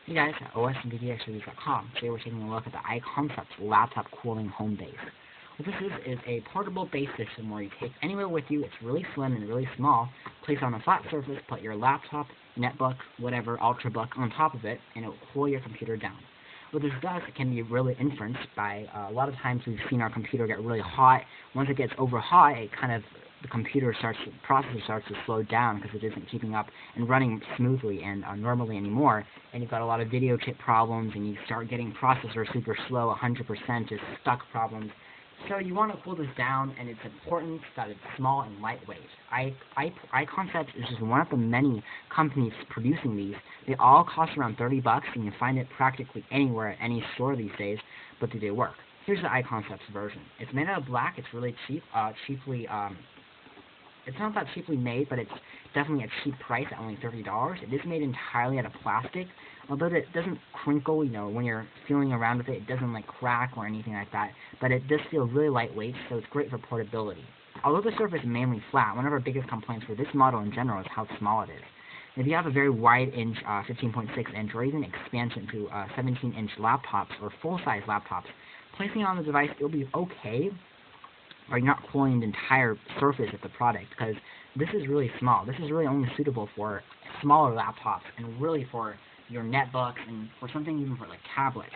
Hey guys, at OSReviews.com. Today we're taking a look at the iConcepts laptop cooling home base. What this is a portable base system where you take anywhere with you. It's really slim and really small. Place it on a flat surface, put your laptop, netbook, whatever, ultrabook on top of it, and it will cool your computer down. What this does, it can be really influenced by, a lot of times we've seen our computer get really hot. Once it gets over hot, the processor starts to slow down because it isn't keeping up and running smoothly and normally anymore. And you've got a lot of video chip problems, and you start getting processor super slow, 100%, just stuck problems. So you want to cool this down, and it's important that it's small and lightweight. iConcepts is just one of the many companies producing these. They all cost around $30, and you find it practically anywhere at any store these days, but do they work? Here's the iConcepts version. It's made out of black. It's really cheap, it's not that cheaply made, but it's definitely a cheap price at only $30. It is made entirely out of plastic, although it doesn't crinkle, when you're feeling around with it, it doesn't crack or anything like that, but it does feel really lightweight, so it's great for portability. Although the surface is mainly flat, one of our biggest complaints for this model in general is how small it is. If you have a very wide inch, 15.6 inch, or even expansion to 17-inch laptops or full-size laptops, placing it on the device, it'll be okay, or you're not cooling the entire surface of the product, because this is really small. This is really only suitable for smaller laptops and really for your netbooks and for something even for tablets.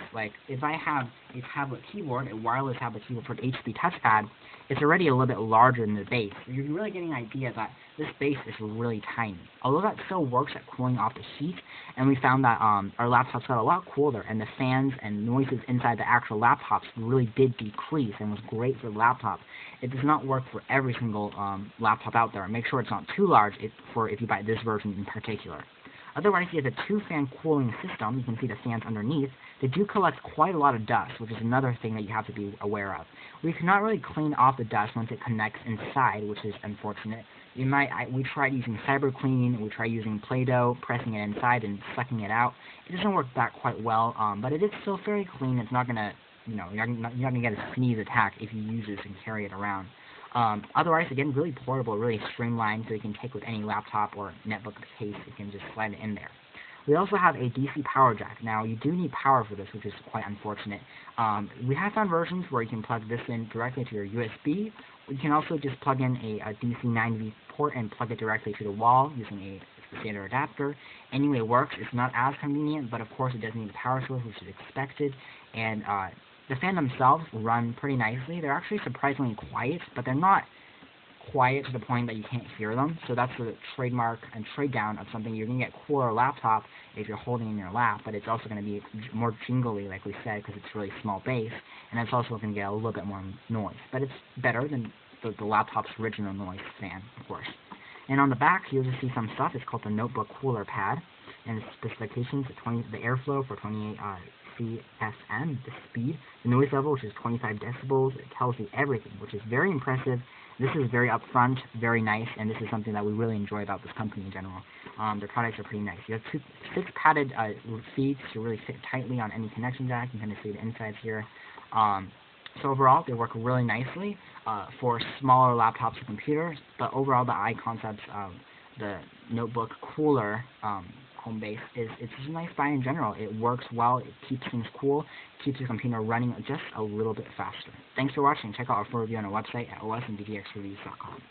If I have a tablet keyboard, a wireless tablet keyboard for an HP touchpad, it's already a little bit larger than the base. You're really getting an idea that this base is really tiny. Although that still works at cooling off the heat, and we found that our laptops got a lot cooler, and the fans and noises inside the actual laptops really did decrease and was great for the laptop. It does not work for every single laptop out there. Make sure it's not too large if you buy this version in particular. Otherwise, you have a 2-fan cooling system. You can see the fans underneath. They do collect quite a lot of dust, which is another thing that you have to be aware of. We cannot really clean off the dust once it connects inside, which is unfortunate. We tried using Cyber Clean, we tried using Play-Doh, pressing it inside and sucking it out. It doesn't work that quite well, but it is still very clean. It's not gonna, you're not gonna get a sneeze attack if you use this and carry it around. Otherwise, again, really portable, really streamlined, so you can take with any laptop or netbook case. You can just slide it in there. We also have a DC power jack. Now, you do need power for this, which is quite unfortunate. We have found versions where you can plug this in directly to your USB. You can also just plug in a DC 9V port and plug it directly to the wall using a standard adapter. Anyway, it works. It's not as convenient, but of course it does need a power source, which is expected. And the fans themselves run pretty nicely. They're actually surprisingly quiet, but they're not quiet to the point that you can't hear them. So that's the trademark and trade down of something. You're going to get a cooler laptop if you're holding in your lap, but it's also going to be more jingly, like we said, because it's really small base, and it's also going to get a little bit more noise. But it's better than the laptop's original noise fan, of course. And on the back, you'll just see some stuff. It's called the Notebook Cooler Pad, and its specifications: the airflow for 28 CFM, the speed, the noise level, which is 25 decibels. It tells you everything, which is very impressive. This is very upfront, very nice, and this is something that we really enjoy about this company in general. Their products are pretty nice. You have 6 padded feeds to really fit tightly on any connection jack. You can kind of see the insides here. So overall, they work really nicely for smaller laptops and computers, but overall, the iConcepts, the notebook cooler home base, it's just a nice buy in general. It works well, it keeps things cool, keeps your computer running just a little bit faster. Thanks for watching. Check out our full review on our website at OSReviews.com.